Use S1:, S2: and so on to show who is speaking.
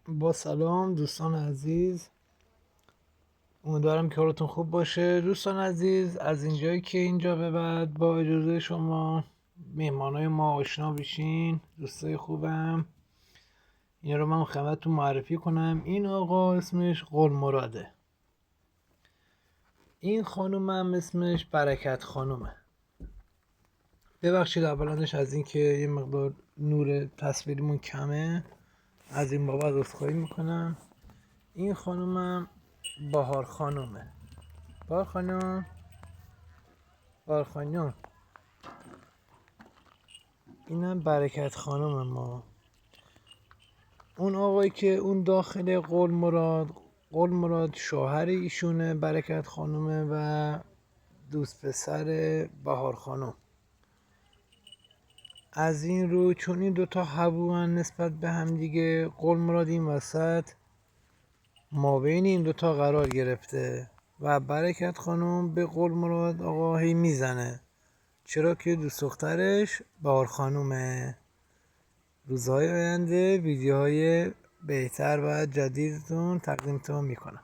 S1: با سلام دوستان عزیز، امیدوارم که حالتون خوب باشه. دوستان عزیز، از اینجایی که اینجا به بعد با اجازه شما مهمانای ما آشنا بشین. دوستای خوبم، این رو من خدمتتون معرفی کنم. این آقا اسمش قول مراده، این خانومم اسمش برکت خانومه. ببخشید اولانش از این که یه مقدار نور تصویریمون کمه، از این بابت عذرخواهی میکنم. این خانومم بهار خانومه. بهار خانوم، بهار خانوم، اینم برکت خانوم ما. اون آقایی که اون داخل قول مراد شوهر ایشونه، برکت خانومه، و دوست پسر بهار خانوم. از این رو چون این دوتا حبوان نسبت به هم دیگه، قول مراد این وسط ما بین این دوتا قرار گرفته و برکت خانوم به قول مراد آقا هی میزنه، چرا که دوست دخترش بهار خانومه. روزهای آینده ویدیوهای بهتر و جدیدتون تقدیمتون میکنم.